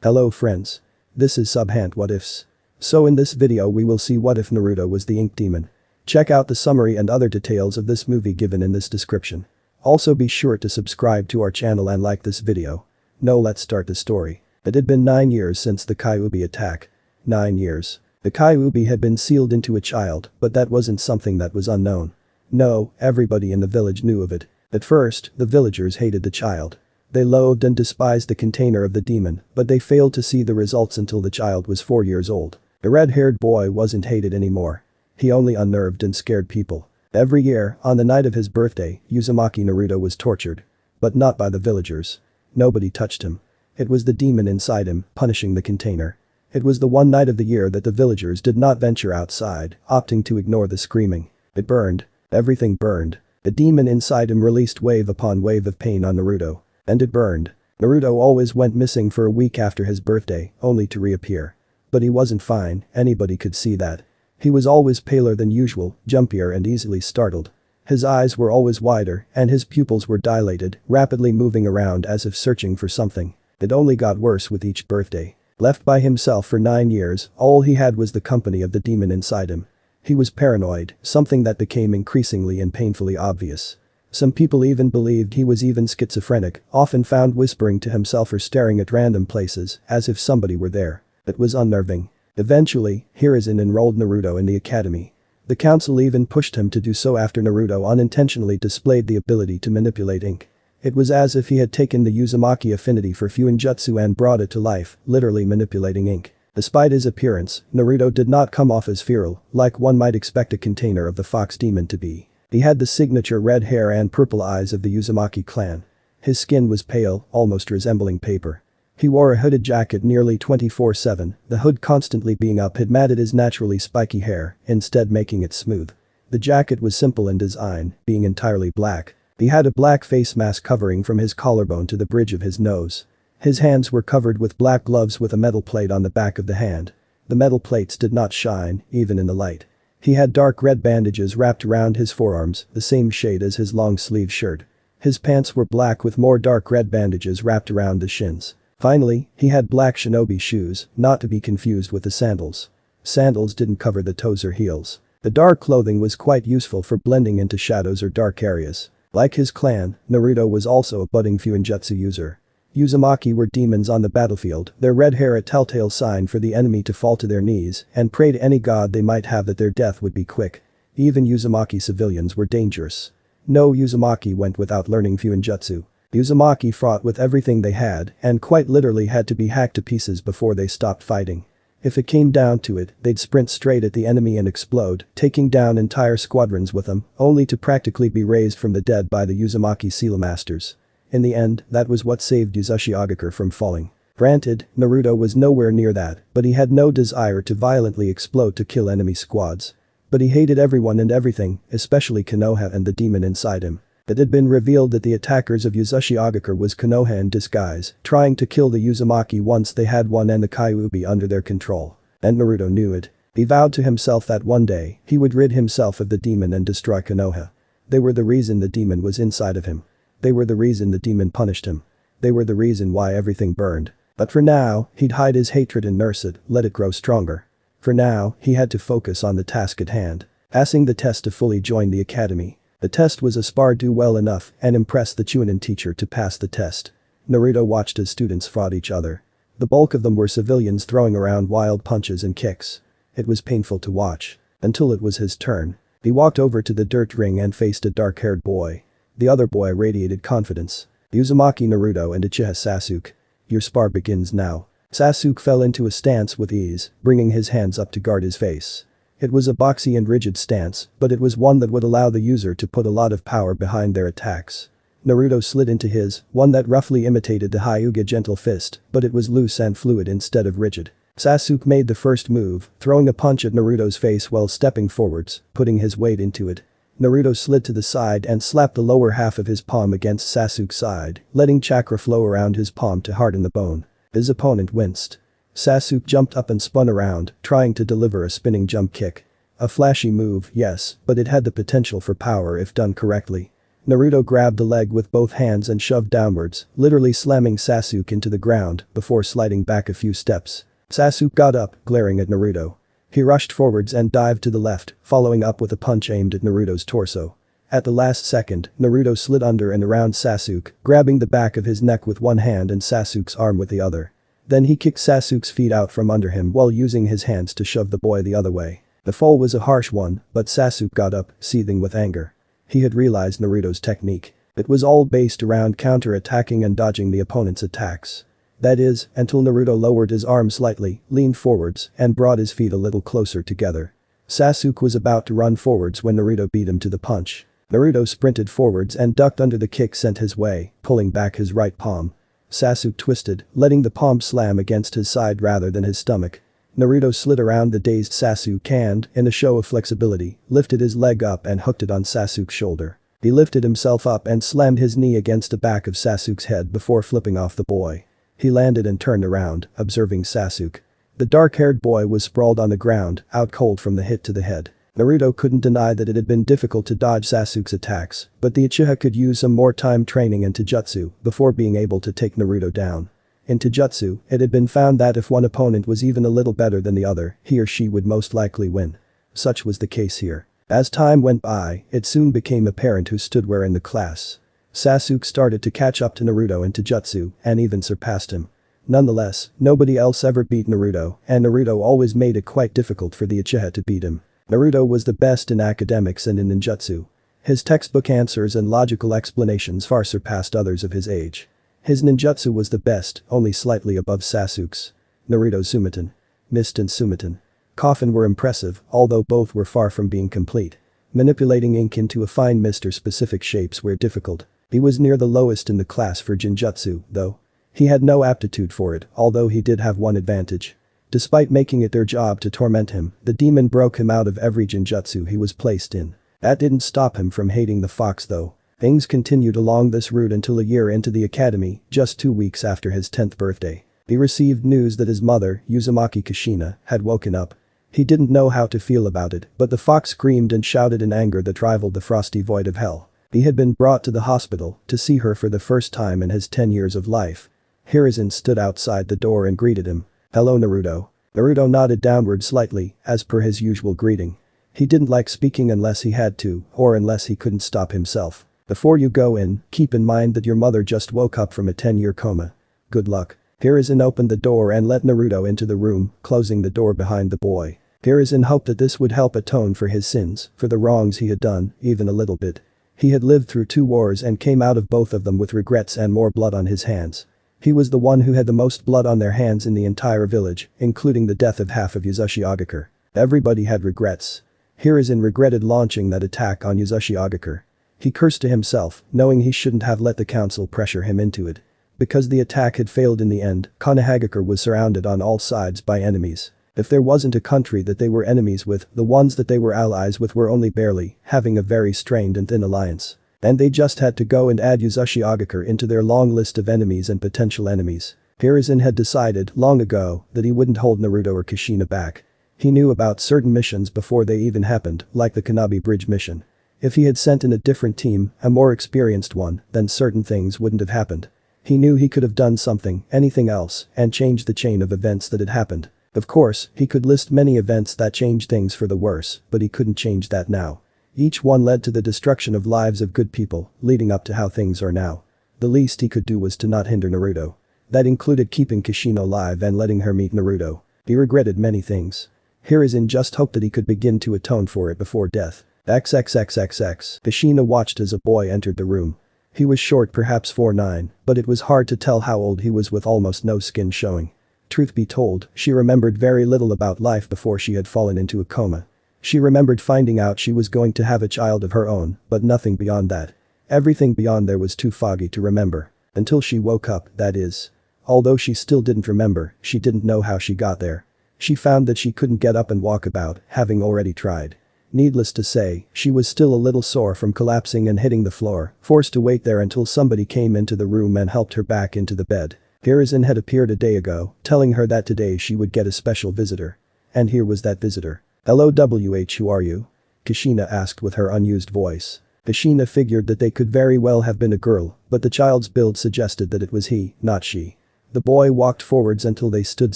Hello friends. This is Subhant What Ifs. So in this video we will see what if Naruto was the ink demon. Check out the summary and other details of this movie given in this description. Also be sure to subscribe to our channel and like this video. Now let's start the story. It had been 9 years since the Kyuubi attack. 9 years. The Kyuubi had been sealed into a child, but that wasn't something that was unknown. No, everybody in the village knew of it. At first, the villagers hated the child. They loathed and despised the container of the demon, but they failed to see the results until the child was 4 years old. The red-haired boy wasn't hated anymore. He only unnerved and scared people. Every year, on the night of his birthday, Uzumaki Naruto was tortured. But not by the villagers. Nobody touched him. It was the demon inside him, punishing the container. It was the one night of the year that the villagers did not venture outside, opting to ignore the screaming. It burned. Everything burned. The demon inside him released wave upon wave of pain on Naruto. And it burned. Naruto always went missing for a week after his birthday, only to reappear. But he wasn't fine, anybody could see that. He was always paler than usual, jumpier and easily startled. His eyes were always wider, and his pupils were dilated, rapidly moving around as if searching for something. It only got worse with each birthday. Left by himself for 9 years, all he had was the company of the demon inside him. He was paranoid, something that became increasingly and painfully obvious. Some people even believed he was even schizophrenic, often found whispering to himself or staring at random places, as if somebody were there. It was unnerving. Eventually, Hiruzen enrolled Naruto in the academy. The council even pushed him to do so after Naruto unintentionally displayed the ability to manipulate ink. It was as if he had taken the Uzumaki affinity for Fuinjutsu and brought it to life, literally manipulating ink. Despite his appearance, Naruto did not come off as feral, like one might expect a container of the fox demon to be. He had the signature red hair and purple eyes of the Uzumaki clan. His skin was pale, almost resembling paper. He wore a hooded jacket nearly 24/7, the hood constantly being up had matted his naturally spiky hair, instead making it smooth. The jacket was simple in design, being entirely black. He had a black face mask covering from his collarbone to the bridge of his nose. His hands were covered with black gloves with a metal plate on the back of the hand. The metal plates did not shine, even in the light. He had dark red bandages wrapped around his forearms, the same shade as his long-sleeve shirt. His pants were black with more dark red bandages wrapped around the shins. Finally, he had black shinobi shoes, not to be confused with the sandals. Sandals didn't cover the toes or heels. The dark clothing was quite useful for blending into shadows or dark areas. Like his clan, Naruto was also a budding Fuinjutsu user. Uzumaki were demons on the battlefield, their red hair a telltale sign for the enemy to fall to their knees and pray to any god they might have that their death would be quick. Even Uzumaki civilians were dangerous. No Uzumaki went without learning Fuinjutsu. Uzumaki fought with everything they had and quite literally had to be hacked to pieces before they stopped fighting. If it came down to it, they'd sprint straight at the enemy and explode, taking down entire squadrons with them, only to practically be raised from the dead by the Uzumaki Sila Masters. In the end, that was what saved Uzushiogakure from falling. Granted, Naruto was nowhere near that, but he had no desire to violently explode to kill enemy squads. But he hated everyone and everything, especially Konoha and the demon inside him. It had been revealed that the attackers of Uzushiogakure was Konoha in disguise, trying to kill the Uzumaki once they had one and the Kyuubi under their control. And Naruto knew it. He vowed to himself that one day, he would rid himself of the demon and destroy Konoha. They were the reason the demon was inside of him. They were the reason the demon punished him. They were the reason why everything burned. But for now, he'd hide his hatred and nurse it, let it grow stronger. For now, he had to focus on the task at hand. Passing the test to fully join the academy. The test was a spar do well enough and impress the Chunin teacher to pass the test. Naruto watched as students fought each other. The bulk of them were civilians throwing around wild punches and kicks. It was painful to watch. Until it was his turn. He walked over to the dirt ring and faced a dark-haired boy. The other boy radiated confidence. Uzumaki Naruto and Uchiha Sasuke. Your spar begins now. Sasuke fell into a stance with ease, bringing his hands up to guard his face. It was a boxy and rigid stance, but it was one that would allow the user to put a lot of power behind their attacks. Naruto slid into his, one that roughly imitated the Hyuga gentle fist, but it was loose and fluid instead of rigid. Sasuke made the first move, throwing a punch at Naruto's face while stepping forwards, putting his weight into it. Naruto slid to the side and slapped the lower half of his palm against Sasuke's side, letting chakra flow around his palm to harden the bone. His opponent winced. Sasuke jumped up and spun around, trying to deliver a spinning jump kick. A flashy move, yes, but it had the potential for power if done correctly. Naruto grabbed the leg with both hands and shoved downwards, literally slamming Sasuke into the ground before sliding back a few steps. Sasuke got up, glaring at Naruto. He rushed forwards and dived to the left, following up with a punch aimed at Naruto's torso. At the last second, Naruto slid under and around Sasuke, grabbing the back of his neck with one hand and Sasuke's arm with the other. Then he kicked Sasuke's feet out from under him while using his hands to shove the boy the other way. The fall was a harsh one, but Sasuke got up, seething with anger. He had realized Naruto's technique. It was all based around counter-attacking and dodging the opponent's attacks. That is, until Naruto lowered his arm slightly, leaned forwards, and brought his feet a little closer together. Sasuke was about to run forwards when Naruto beat him to the punch. Naruto sprinted forwards and ducked under the kick sent his way, pulling back his right palm. Sasuke twisted, letting the palm slam against his side rather than his stomach. Naruto slid around the dazed Sasuke and, in a show of flexibility, lifted his leg up and hooked it on Sasuke's shoulder. He lifted himself up and slammed his knee against the back of Sasuke's head before flipping off the boy. He landed and turned around, observing Sasuke. The dark-haired boy was sprawled on the ground, out cold from the hit to the head. Naruto couldn't deny that it had been difficult to dodge Sasuke's attacks, but the Uchiha could use some more time training in Taijutsu before being able to take Naruto down. In Taijutsu, it had been found that if one opponent was even a little better than the other, he or she would most likely win. Such was the case here. As time went by, it soon became apparent who stood where in the class. Sasuke started to catch up to Naruto in Taijutsu and even surpassed him. Nonetheless, nobody else ever beat Naruto, and Naruto always made it quite difficult for the Uchiha to beat him. Naruto was the best in academics and in ninjutsu. His textbook answers and logical explanations far surpassed others of his age. His ninjutsu was the best, only slightly above Sasuke's. Naruto's Sumaten, Mist and Sumaten, Coffin were impressive, although both were far from being complete. Manipulating ink into a fine mist or specific shapes were difficult. He was near the lowest in the class for Jinjutsu, though. He had no aptitude for it, although he did have one advantage. Despite making it their job to torment him, the demon broke him out of every Jinjutsu he was placed in. That didn't stop him from hating the fox though. Things continued along this route until a year into the academy, just 2 weeks after his 10th birthday. He received news that his mother, Uzumaki Kushina, had woken up. He didn't know how to feel about it, but the fox screamed and shouted in anger that rivaled the frosty void of hell. He had been brought to the hospital to see her for the first time in his 10 years of life. Hiruzen stood outside the door and greeted him. "Hello Naruto." Naruto nodded downward slightly, as per his usual greeting. He didn't like speaking unless he had to, or unless he couldn't stop himself. "Before you go in, keep in mind that your mother just woke up from a 10-year coma. Good luck." Hiruzen opened the door and let Naruto into the room, closing the door behind the boy. Hiruzen hoped that this would help atone for his sins, for the wrongs he had done, even a little bit. He had lived through 2 wars and came out of both of them with regrets and more blood on his hands. He was the one who had the most blood on their hands in the entire village, including the death of half of Uzumaki. Everybody had regrets. Hiruzen regretted launching that attack on Uzumaki. He cursed to himself, knowing he shouldn't have let the council pressure him into it. Because the attack had failed in the end, Konohagakure was surrounded on all sides by enemies. If there wasn't a country that they were enemies with, the ones that they were allies with were only barely, having a very strained and thin alliance. And they just had to go and add Uzumaki into their long list of enemies and potential enemies. Hiruzen had decided long ago that he wouldn't hold Naruto or Kushina back. He knew about certain missions before they even happened, like the Kanabi Bridge mission. If he had sent in a different team, a more experienced one, then certain things wouldn't have happened. He knew he could have done something, anything else, and changed the chain of events that had happened. Of course, he could list many events that changed things for the worse, but he couldn't change that now. Each one led to the destruction of lives of good people, leading up to how things are now. The least he could do was to not hinder Naruto. That included keeping Kushina alive and letting her meet Naruto. He regretted many things. Hiruzen just hoped that he could begin to atone for it before death. XXXXX. Kushina watched as a boy entered the room. He was short, perhaps 4'9", but it was hard to tell how old he was with almost no skin showing. Truth be told, she remembered very little about life before she had fallen into a coma. She remembered finding out she was going to have a child of her own, but nothing beyond that. Everything beyond there was too foggy to remember. Until she woke up, that is. Although she still didn't remember, she didn't know how she got there. She found that she couldn't get up and walk about, having already tried. Needless to say, she was still a little sore from collapsing and hitting the floor, forced to wait there until somebody came into the room and helped her back into the bed. Hiruzen had appeared a day ago, telling her that today she would get a special visitor. And here was that visitor. "Hello who are you?" Kushina asked with her unused voice. Kushina figured that they could very well have been a girl, but the child's build suggested that it was he, not she. The boy walked forwards until they stood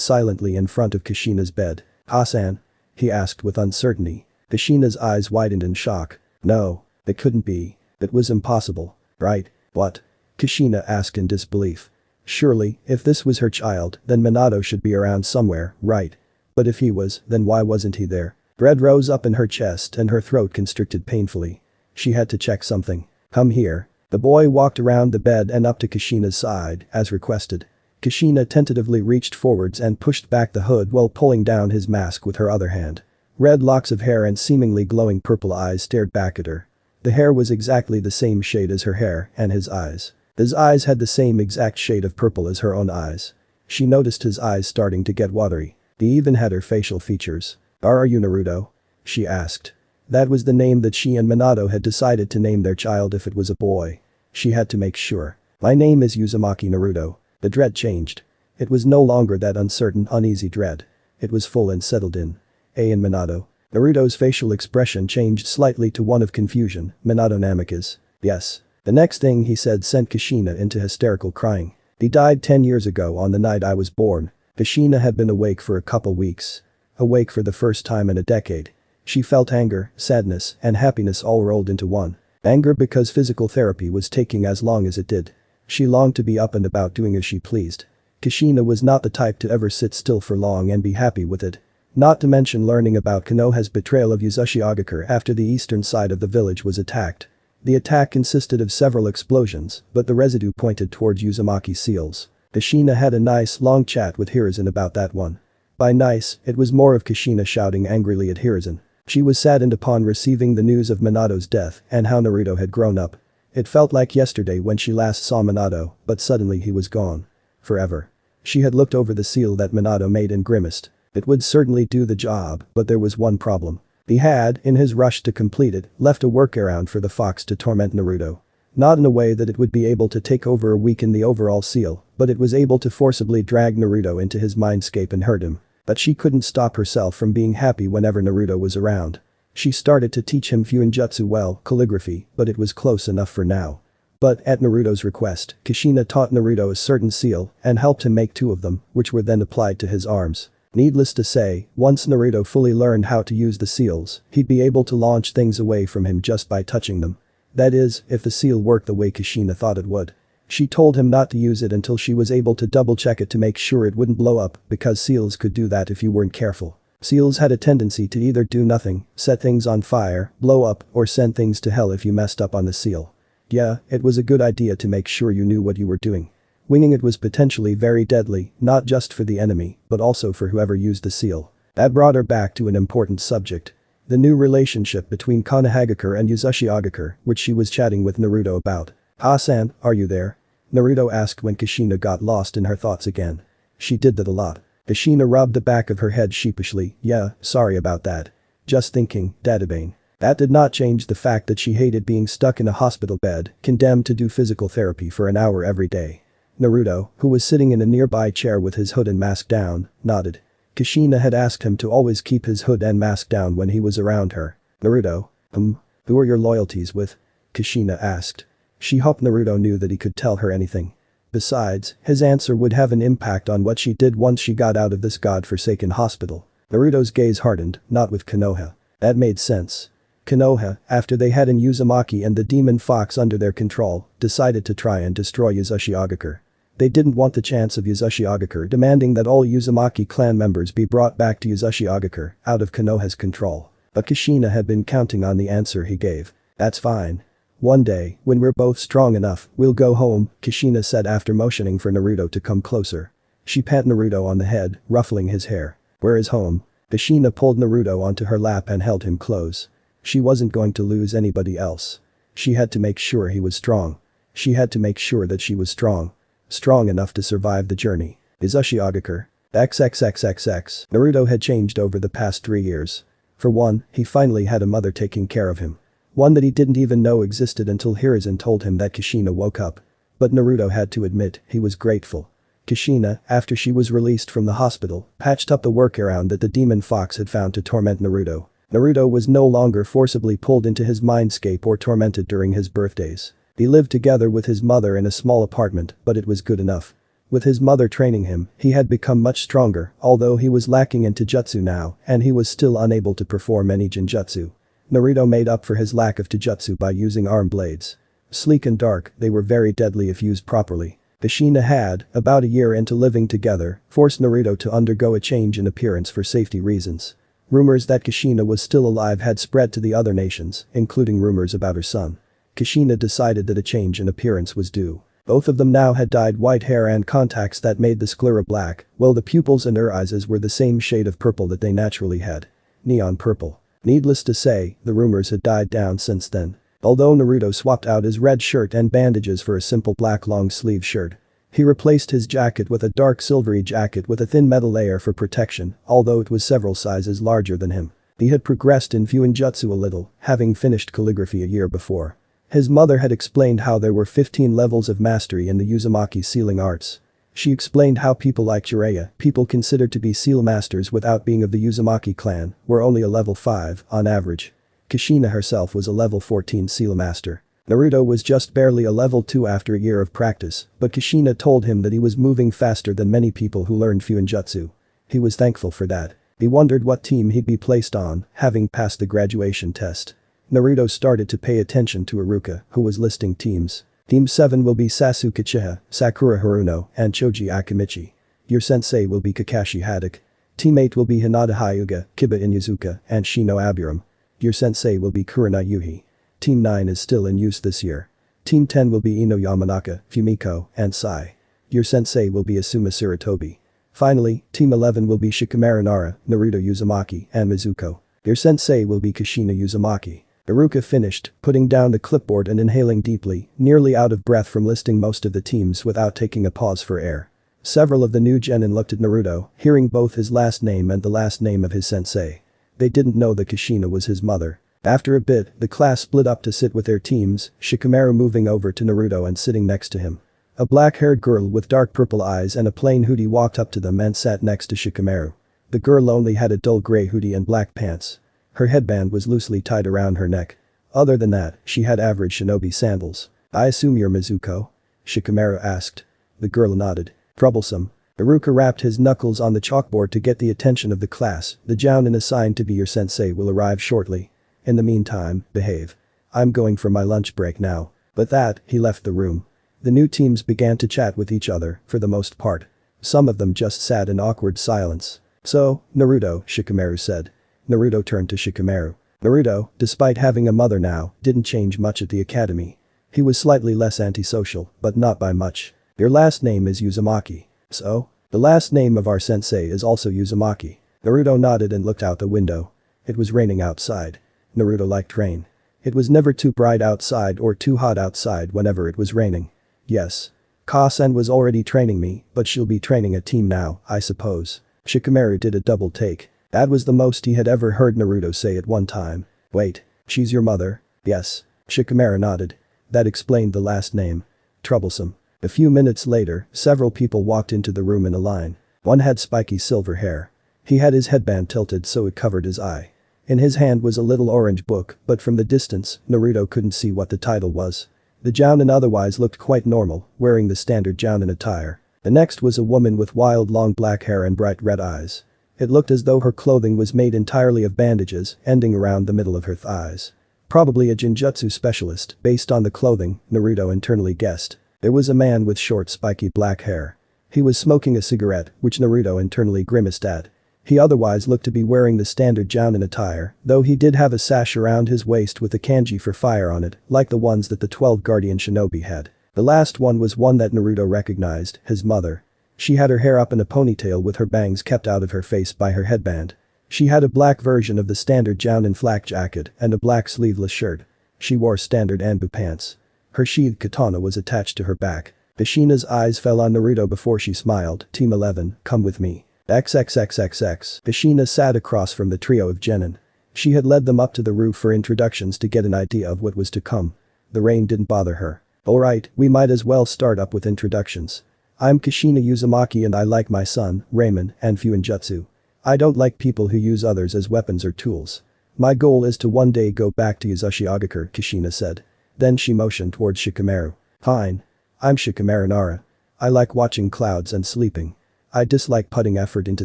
silently in front of Kushina's bed. "Hassan?" he asked with uncertainty. Kushina's eyes widened in shock. "No, it couldn't be. That was impossible, right?" "What?" Kushina asked in disbelief. Surely, if this was her child, then Minato should be around somewhere, right? But if he was, then why wasn't he there? Dread rose up in her chest and her throat constricted painfully. She had to check something. "Come here." The boy walked around the bed and up to Kushina's side, as requested. Kushina tentatively reached forwards and pushed back the hood while pulling down his mask with her other hand. Red locks of hair and seemingly glowing purple eyes stared back at her. The hair was exactly the same shade as her hair and his eyes. His eyes had the same exact shade of purple as her own eyes. She noticed his eyes starting to get watery. He even had her facial features. Are you Naruto?" she asked. That was the name that she and Minato had decided to name their child if it was a boy. She had to make sure. "My name is Uzumaki Naruto." The dread changed. It was no longer that uncertain, uneasy dread. It was full and settled in. And Minato. Naruto's facial expression changed slightly to one of confusion. "Minato Namikaze?" "Yes." The next thing he said sent Kushina into hysterical crying. "He died 10 years ago on the night I was born." Kushina had been awake for a couple weeks. Awake for the first time in a decade. She felt anger, sadness, and happiness all rolled into one. Anger because physical therapy was taking as long as it did. She longed to be up and about doing as she pleased. Kushina was not the type to ever sit still for long and be happy with it. Not to mention learning about Konoha's betrayal of Uzumaki after the eastern side of the village was attacked. The attack consisted of several explosions, but the residue pointed towards Uzumaki's seals. Kushina had a nice long chat with Hiruzen about that one. By nice, it was more of Kushina shouting angrily at Hiruzen. She was saddened upon receiving the news of Minato's death and how Naruto had grown up. It felt like yesterday when she last saw Minato, but suddenly he was gone. Forever. She had looked over the seal that Minato made and grimaced. It would certainly do the job, but there was one problem. He had, in his rush to complete it, left a workaround for the fox to torment Naruto. Not in a way that it would be able to take over or weaken the overall seal, but it was able to forcibly drag Naruto into his mindscape and hurt him. But she couldn't stop herself from being happy whenever Naruto was around. She started to teach him Fuinjutsu well, calligraphy, but it was close enough for now. But at Naruto's request, Kushina taught Naruto a certain seal and helped him make 2 of them, which were then applied to his arms. Needless to say, once Naruto fully learned how to use the seals, he'd be able to launch things away from him just by touching them. That is, if the seal worked the way Kushina thought it would. She told him not to use it until she was able to double-check it to make sure it wouldn't blow up, because seals could do that if you weren't careful. Seals had a tendency to either do nothing, set things on fire, blow up, or send things to hell if you messed up on the seal. Yeah, it was a good idea to make sure you knew what you were doing. Winging it was potentially very deadly, not just for the enemy, but also for whoever used the seal. That brought her back to an important subject. The new relationship between Konohagakure and Uzumaki, which she was chatting with Naruto about. "Hassan, are you there?" Naruto asked when Kushina got lost in her thoughts again. She did that a lot. Kushina rubbed the back of her head sheepishly. "Yeah, sorry about that. Just thinking, Databane." That did not change the fact that she hated being stuck in a hospital bed, condemned to do physical therapy for an hour every day. Naruto, who was sitting in a nearby chair with his hood and mask down, nodded. Kushina had asked him to always keep his hood and mask down when he was around her. "Naruto? Who are your loyalties with?" Kushina asked. She hoped Naruto knew that he could tell her anything. Besides, his answer would have an impact on what she did once she got out of this god-forsaken hospital. Naruto's gaze hardened, not with Konoha. That made sense. Konoha, after they had Uzumaki and the demon fox under their control, decided to try and destroy Uzumaki. They didn't want the chance of Uzumaki demanding that all Uzumaki clan members be brought back to Uzumaki out of Konoha's control. But Kushina had been counting on the answer he gave. "That's fine. One day, when we're both strong enough, we'll go home," Kushina said after motioning for Naruto to come closer. She pat Naruto on the head, ruffling his hair. "Where is home?" Kushina pulled Naruto onto her lap and held him close. She wasn't going to lose anybody else. She had to make sure he was strong. She had to make sure that she was strong. Strong enough to survive the journey. Uzumaki. XXXXX. Naruto had changed over the past 3 years. For one, he finally had a mother taking care of him. One that he didn't even know existed until Hiruzen told him that Kushina woke up. But Naruto had to admit, he was grateful. Kushina, after she was released from the hospital, patched up the workaround that the demon fox had found to torment Naruto. Naruto was no longer forcibly pulled into his mindscape or tormented during his birthdays. He lived together with his mother in a small apartment, but it was good enough. With his mother training him, he had become much stronger, although he was lacking in taijutsu now, and he was still unable to perform any genjutsu. Naruto made up for his lack of taijutsu by using arm blades. Sleek and dark, they were very deadly if used properly. Kushina had, about a year into living together, forced Naruto to undergo a change in appearance for safety reasons. Rumors that Kushina was still alive had spread to the other nations, including rumors about her son. Kushina decided that a change in appearance was due. Both of them now had dyed white hair and contacts that made the sclera black, while the pupils and her eyes were the same shade of purple that they naturally had. Neon purple. Needless to say, the rumors had died down since then. Although Naruto swapped out his red shirt and bandages for a simple black long-sleeve shirt. He replaced his jacket with a dark silvery jacket with a thin metal layer for protection, although it was several sizes larger than him. He had progressed in Fuinjutsu a little, having finished calligraphy a year before. His mother had explained how there were 15 levels of mastery in the Uzumaki sealing arts. She explained how people like Jiraiya, people considered to be seal masters without being of the Uzumaki clan, were only a level 5, on average. Kushina herself was a level 14 seal master. Naruto was just barely a level 2 after a year of practice, but Kushina told him that he was moving faster than many people who learned Fuinjutsu. He was thankful for that. He wondered what team he'd be placed on, having passed the graduation test. Naruto started to pay attention to Iruka, who was listing teams. Team 7 will be Sasuke Uchiha, Sakura Haruno, and Choji Akimichi. Your sensei will be Kakashi Haddock. Team 8 will be Hinata Hyuga, Kiba Inuzuka, and Shino Abiram. Your sensei will be Kurina Yuhi. Team 9 is still in use this year. Team 10 will be Ino Yamanaka, Fumiko, and Sai. Your sensei will be Asuma Sarutobi. Finally, Team 11 will be Shikamaru Nara, Naruto Uzumaki, and Mizuko. Your sensei will be Kushina Uzumaki. Iruka finished, putting down the clipboard and inhaling deeply, nearly out of breath from listing most of the teams without taking a pause for air. Several of the new genin looked at Naruto, hearing both his last name and the last name of his sensei. They didn't know that Kushina was his mother. After a bit, the class split up to sit with their teams, Shikamaru moving over to Naruto and sitting next to him. A black-haired girl with dark purple eyes and a plain hoodie walked up to them and sat next to Shikamaru. The girl only had a dull gray hoodie and black pants. Her headband was loosely tied around her neck. Other than that, she had average shinobi sandals. I assume you're Mizuko? Shikamaru asked. The girl nodded. Troublesome. Iruka rapped his knuckles on the chalkboard to get the attention of the class. The jounin assigned to be your sensei will arrive shortly. In the meantime, behave. I'm going for my lunch break now. With that, he left the room. The new teams began to chat with each other, for the most part. Some of them just sat in awkward silence. So, Naruto, Shikamaru said. Naruto turned to Shikamaru. Naruto, despite having a mother now, didn't change much at the academy. He was slightly less antisocial, but not by much. Your last name is Uzumaki. So? The last name of our sensei is also Uzumaki. Naruto nodded and looked out the window. It was raining outside. Naruto liked rain. It was never too bright outside or too hot outside whenever it was raining. Yes. Ka-sen was already training me, but she'll be training a team now, I suppose. Shikamaru did a double take. That was the most he had ever heard Naruto say at one time. Wait, she's your mother? Yes. Shikamaru nodded. That explained the last name. Troublesome. A few minutes later, several people walked into the room in a line. One had spiky silver hair. He had his headband tilted so it covered his eye. In his hand was a little orange book, but from the distance, Naruto couldn't see what the title was. The jounin otherwise looked quite normal, wearing the standard jounin attire. The next was a woman with wild long black hair and bright red eyes. It looked as though her clothing was made entirely of bandages, ending around the middle of her thighs. Probably a genjutsu specialist, based on the clothing, Naruto internally guessed. There was a man with short spiky black hair. He was smoking a cigarette, which Naruto internally grimaced at. He otherwise looked to be wearing the standard jounin attire, though he did have a sash around his waist with the kanji for fire on it, like the ones that the 12 guardian shinobi had. The last one was one that Naruto recognized, his mother. She had her hair up in a ponytail with her bangs kept out of her face by her headband. She had a black version of the standard jounin flak jacket and a black sleeveless shirt. She wore standard anbu pants. Her sheathed katana was attached to her back. Kushina's eyes fell on Naruto before she smiled. Team 11, come with me. XXXXX. Kushina sat across from the trio of genin. She had led them up to the roof for introductions to get an idea of what was to come. The rain didn't bother her. Alright, we might as well start up with introductions. I'm Kushina Uzumaki and I like my son, Raymond, and Fuinjutsu. I don't like people who use others as weapons or tools. My goal is to one day go back to Uzushiogakure, Kushina said. Then she motioned towards Shikamaru. Fine. I'm Shikamaru Nara. I like watching clouds and sleeping. I dislike putting effort into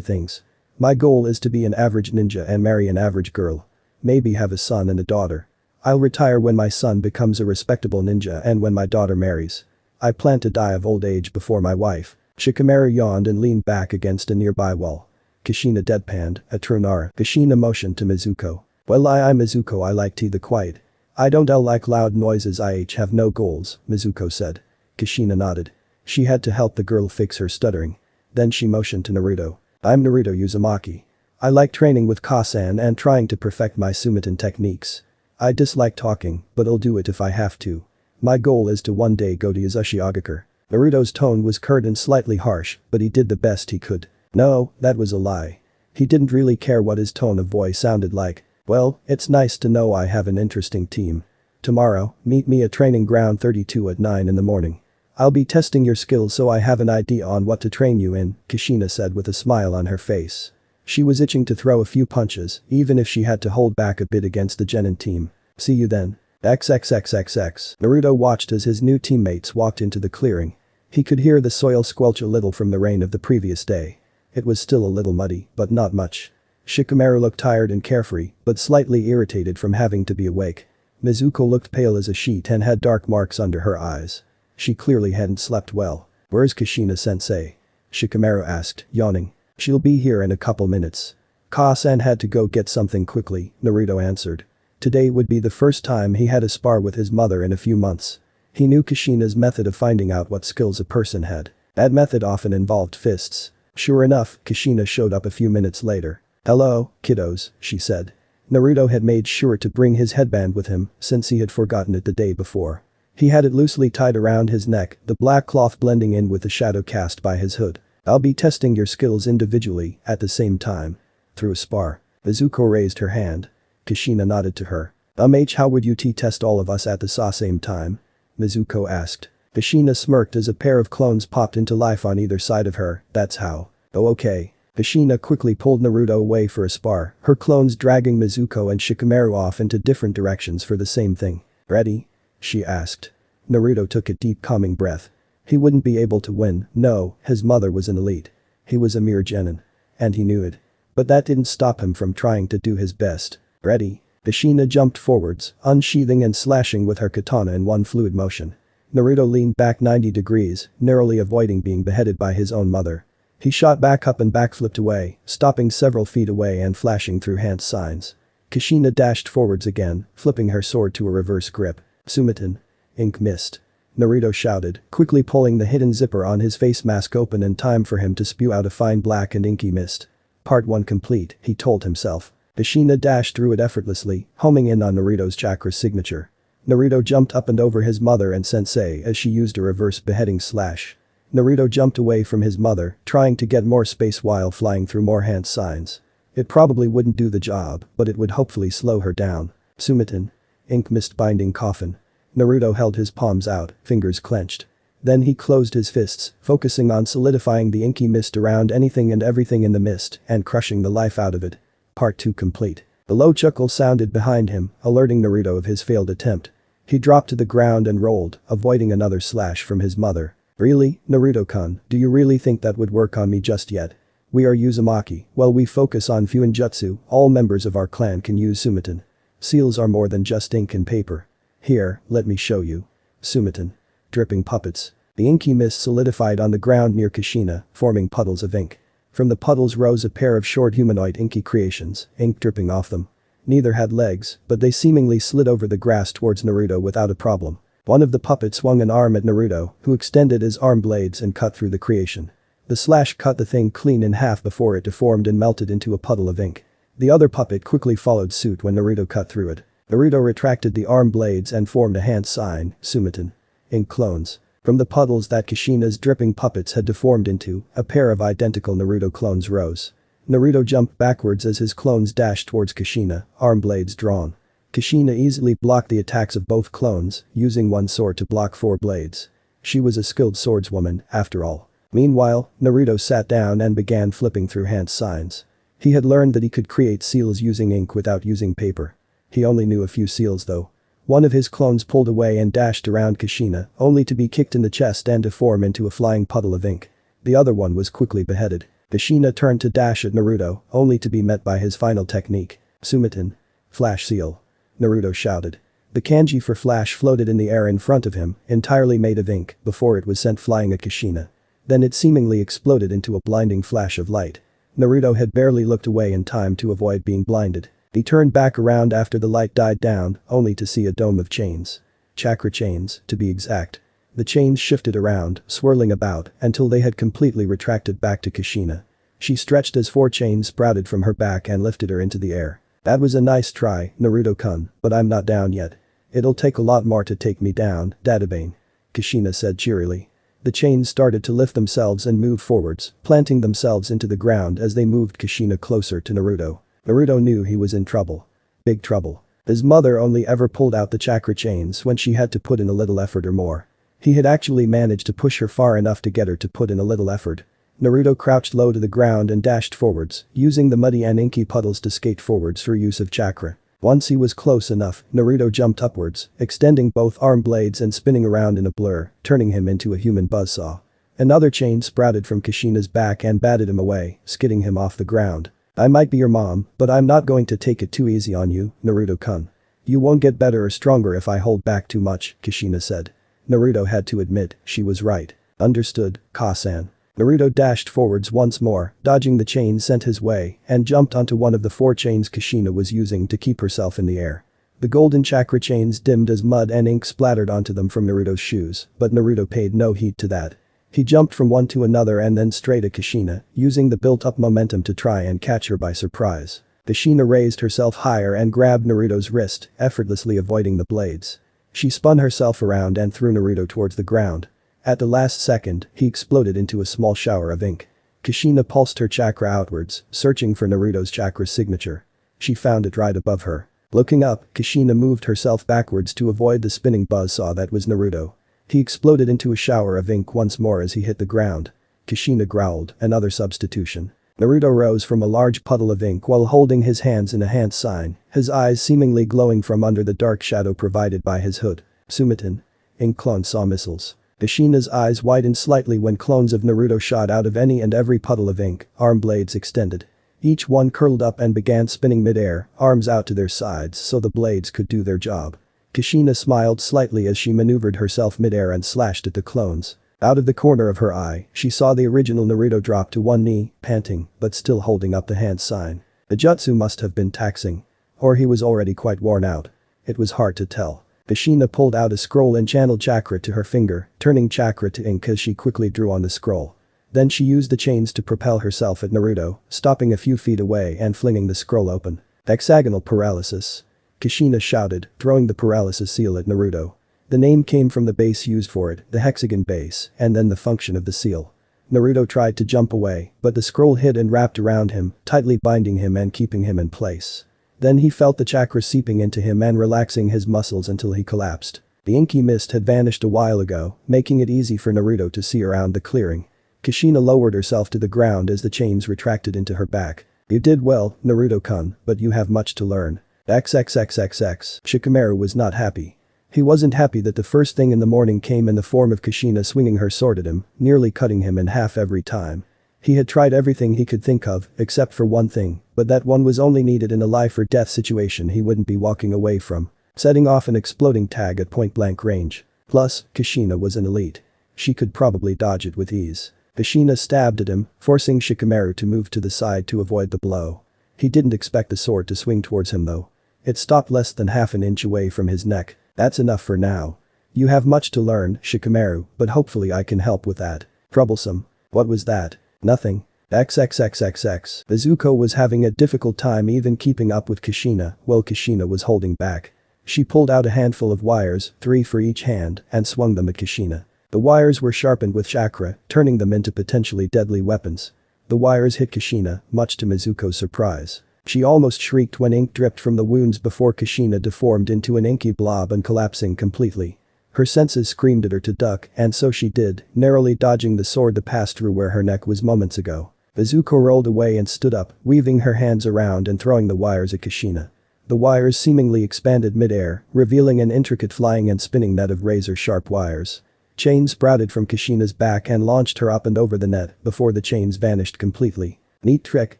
things. My goal is to be an average ninja and marry an average girl. Maybe have a son and a daughter. I'll retire when my son becomes a respectable ninja and when my daughter marries. I plan to die of old age before my wife. Shikamaru yawned and leaned back against a nearby wall. Kushina deadpanned, a true Nara. Kushina motioned to Mizuko. Well I'm Mizuko, I like tea the quiet. I don't like loud noises, I have no goals, Mizuko said. Kushina nodded. She had to help the girl fix her stuttering. Then she motioned to Naruto. I'm Naruto Uzumaki. I like training with Kasan and trying to perfect my Sumitan techniques. I dislike talking, but I'll do it if I have to. My goal is to one day go to Uzushiogakure. Naruto's tone was curt and slightly harsh, but he did the best he could. No, that was a lie. He didn't really care what his tone of voice sounded like. Well, it's nice to know I have an interesting team. Tomorrow, meet me at training ground 32 at 9 in the morning. I'll be testing your skills so I have an idea on what to train you in, Kushina said with a smile on her face. She was itching to throw a few punches, even if she had to hold back a bit against the Genin team. See you then. XXXXX. Naruto watched as his new teammates walked into the clearing. He could hear the soil squelch a little from the rain of the previous day. It was still a little muddy, but not much. Shikamaru looked tired and carefree, but slightly irritated from having to be awake. Mizuko looked pale as a sheet and had dark marks under her eyes. She clearly hadn't slept well. Where's Kushina-sensei? Shikamaru asked, yawning. She'll be here in a couple minutes. Ka-san had to go get something quickly, Naruto answered. Today would be the first time he had a spar with his mother in a few months. He knew Kushina's method of finding out what skills a person had. That method often involved fists. Sure enough, Kushina showed up a few minutes later. Hello, kiddos, she said. Naruto had made sure to bring his headband with him since he had forgotten it the day before. He had it loosely tied around his neck, the black cloth blending in with the shadow cast by his hood. I'll be testing your skills individually at the same time. Through a spar. Mizuko raised her hand. Kushina nodded to her. How would you test all of us at the same time? Mizuko asked. Kushina smirked as a pair of clones popped into life on either side of her. That's how. Oh okay. Kushina quickly pulled Naruto away for a spar, her clones dragging Mizuko and Shikamaru off into different directions for the same thing. Ready? She asked. Naruto took a deep calming breath. He wouldn't be able to win, no, his mother was an elite. He was a mere genin. And he knew it. But that didn't stop him from trying to do his best. Ready? Kushina jumped forwards, unsheathing and slashing with her katana in one fluid motion. Naruto leaned back 90 degrees, narrowly avoiding being beheaded by his own mother. He shot back up and backflipped away, stopping several feet away and flashing through hand signs. Kushina dashed forwards again, flipping her sword to a reverse grip. Sumitan. Ink mist. Naruto shouted, quickly pulling the hidden zipper on his face mask open in time for him to spew out a fine black and inky mist. Part 1 complete, he told himself. Kushina dashed through it effortlessly, homing in on Naruto's chakra signature. Naruto jumped up and over his mother and sensei as she used a reverse beheading slash. Naruto jumped away from his mother, trying to get more space while flying through more hand signs. It probably wouldn't do the job, but it would hopefully slow her down. Sumitan. Ink mist binding coffin. Naruto held his palms out, fingers clenched. Then he closed his fists, focusing on solidifying the inky mist around anything and everything in the mist and crushing the life out of it. Part 2 complete. A low chuckle sounded behind him, alerting Naruto of his failed attempt. He dropped to the ground and rolled, avoiding another slash from his mother. Really, Naruto-kun, do you really think that would work on me just yet? We are Uzumaki, while we focus on Fuinjutsu, all members of our clan can use Sumitan. Seals are more than just ink and paper. Here, let me show you. Sumitan. Dripping puppets. The inky mist solidified on the ground near Kushina, forming puddles of ink. From the puddles rose a pair of short humanoid inky creations, ink dripping off them. Neither had legs, but they seemingly slid over the grass towards Naruto without a problem. One of the puppets swung an arm at Naruto, who extended his arm blades and cut through the creation. The slash cut the thing clean in half before it deformed and melted into a puddle of ink. The other puppet quickly followed suit when Naruto cut through it. Naruto retracted the arm blades and formed a hand sign, Sumitan. Ink clones. From the puddles that Kushina's dripping puppets had deformed into, a pair of identical Naruto clones rose. Naruto jumped backwards as his clones dashed towards Kushina, arm blades drawn. Kushina easily blocked the attacks of both clones, using one sword to block 4 blades. She was a skilled swordswoman, after all. Meanwhile, Naruto sat down and began flipping through hand signs. He had learned that he could create seals using ink without using paper. He only knew a few seals though. One of his clones pulled away and dashed around Kushina, only to be kicked in the chest and deform into a flying puddle of ink. The other one was quickly beheaded. Kushina turned to dash at Naruto, only to be met by his final technique. Sumitin. Flash seal. Naruto shouted. The kanji for flash floated in the air in front of him, entirely made of ink, before it was sent flying at Kushina. Then it seemingly exploded into a blinding flash of light. Naruto had barely looked away in time to avoid being blinded. He turned back around after the light died down, only to see a dome of chains. Chakra chains, to be exact. The chains shifted around, swirling about, until they had completely retracted back to Kushina. She stretched as 4 chains sprouted from her back and lifted her into the air. That was a nice try, Naruto-kun, but I'm not down yet. It'll take a lot more to take me down, Databane. Kushina said cheerily. The chains started to lift themselves and move forwards, planting themselves into the ground as they moved Kushina closer to Naruto. Naruto knew he was in trouble. Big trouble. His mother only ever pulled out the chakra chains when she had to put in a little effort or more. He had actually managed to push her far enough to get her to put in a little effort. Naruto crouched low to the ground and dashed forwards, using the muddy and inky puddles to skate forwards through use of chakra. Once he was close enough, Naruto jumped upwards, extending both arm blades and spinning around in a blur, turning him into a human buzzsaw. Another chain sprouted from Kushina's back and batted him away, skidding him off the ground. I might be your mom, but I'm not going to take it too easy on you, Naruto-kun. You won't get better or stronger if I hold back too much, Kushina said. Naruto had to admit, she was right. Understood, Ka-san. Naruto dashed forwards once more, dodging the chain sent his way, and jumped onto one of the 4 chains Kushina was using to keep herself in the air. The golden chakra chains dimmed as mud and ink splattered onto them from Naruto's shoes, but Naruto paid no heed to that. He jumped from one to another and then straight at Kushina, using the built-up momentum to try and catch her by surprise. Kushina raised herself higher and grabbed Naruto's wrist, effortlessly avoiding the blades. She spun herself around and threw Naruto towards the ground. At the last second, he exploded into a small shower of ink. Kushina pulsed her chakra outwards, searching for Naruto's chakra signature. She found it right above her. Looking up, Kushina moved herself backwards to avoid the spinning buzzsaw that was Naruto. He exploded into a shower of ink once more as he hit the ground. Kushina growled, another substitution. Naruto rose from a large puddle of ink while holding his hands in a hand sign, his eyes seemingly glowing from under the dark shadow provided by his hood. Sumitin. Ink clone saw missiles. Kushina's eyes widened slightly when clones of Naruto shot out of any and every puddle of ink, arm blades extended. Each one curled up and began spinning mid-air, arms out to their sides so the blades could do their job. Kushina smiled slightly as she maneuvered herself mid-air and slashed at the clones. Out of the corner of her eye, she saw the original Naruto drop to one knee, panting, but still holding up the hand sign. The jutsu must have been taxing. Or he was already quite worn out. It was hard to tell. Kushina pulled out a scroll and channeled chakra to her finger, turning chakra to ink as she quickly drew on the scroll. Then she used the chains to propel herself at Naruto, stopping a few feet away and flinging the scroll open. Hexagonal paralysis. Kushina shouted, throwing the paralysis seal at Naruto. The name came from the base used for it, the hexagon base, and then the function of the seal. Naruto tried to jump away, but the scroll hid and wrapped around him, tightly binding him and keeping him in place. Then he felt the chakra seeping into him and relaxing his muscles until he collapsed. The inky mist had vanished a while ago, making it easy for Naruto to see around the clearing. Kushina lowered herself to the ground as the chains retracted into her back. You did well, Naruto-kun, but you have much to learn. XXXXX. Shikamaru was not happy. He wasn't happy that the first thing in the morning came in the form of Kushina swinging her sword at him, nearly cutting him in half every time. He had tried everything he could think of, except for one thing, but that one was only needed in a life or death situation he wouldn't be walking away from. Setting off an exploding tag at point-blank range. Plus, Kushina was an elite. She could probably dodge it with ease. Kushina stabbed at him, forcing Shikamaru to move to the side to avoid the blow. He didn't expect the sword to swing towards him though. It stopped less than half an inch away from his neck. That's enough for now. You have much to learn, Shikamaru, but hopefully I can help with that. Troublesome. What was that? Nothing. XXXXX. Izuko was having a difficult time even keeping up with Kushina, while Kushina was holding back. She pulled out a handful of wires, 3 for each hand, and swung them at Kushina. The wires were sharpened with chakra, turning them into potentially deadly weapons. The wires hit Kushina, much to Mizuko's surprise. She almost shrieked when ink dripped from the wounds before Kushina deformed into an inky blob and collapsing completely. Her senses screamed at her to duck, and so she did, narrowly dodging the sword that passed through where her neck was moments ago. Mizuko rolled away and stood up, weaving her hands around and throwing the wires at Kushina. The wires seemingly expanded mid-air, revealing an intricate flying and spinning net of razor-sharp wires. Chains sprouted from Kushina's back and launched her up and over the net before the chains vanished completely. "Neat trick,"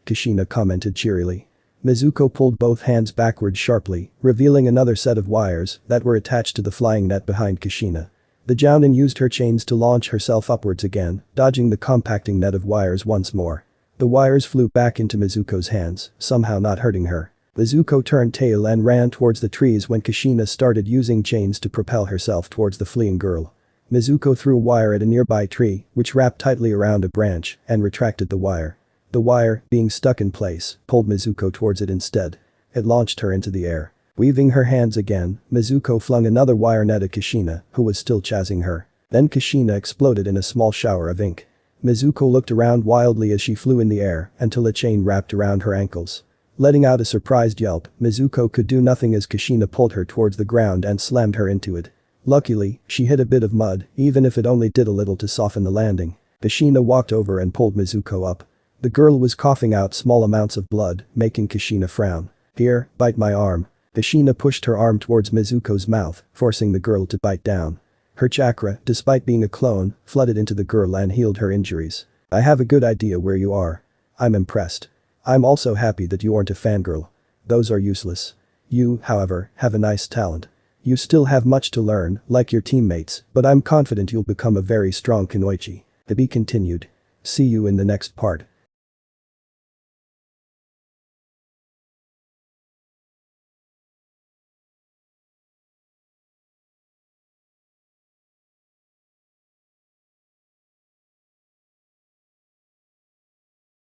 Kushina commented cheerily. Mizuko pulled both hands backward sharply, revealing another set of wires that were attached to the flying net behind Kushina. The Jounin used her chains to launch herself upwards again, dodging the compacting net of wires once more. The wires flew back into Mizuko's hands, somehow not hurting her. Mizuko turned tail and ran towards the trees when Kushina started using chains to propel herself towards the fleeing girl. Mizuko threw a wire at a nearby tree, which wrapped tightly around a branch and retracted the wire. The wire, being stuck in place, pulled Mizuko towards it instead. It launched her into the air. Weaving her hands again, Mizuko flung another wire net at Kushina, who was still chasing her. Then Kushina exploded in a small shower of ink. Mizuko looked around wildly as she flew in the air until a chain wrapped around her ankles. Letting out a surprised yelp, Mizuko could do nothing as Kushina pulled her towards the ground and slammed her into it. Luckily, she hit a bit of mud, even if it only did a little to soften the landing. Kushina walked over and pulled Mizuko up. The girl was coughing out small amounts of blood, making Kushina frown. "Here, bite my arm." Kushina pushed her arm towards Mizuko's mouth, forcing the girl to bite down. Her chakra, despite being a clone, flooded into the girl and healed her injuries. "I have a good idea where you are. I'm impressed. I'm also happy that you aren't a fangirl. Those are useless. You, however, have a nice talent. You still have much to learn, like your teammates, but I'm confident you'll become a very strong kunoichi." To be continued. See you in the next part.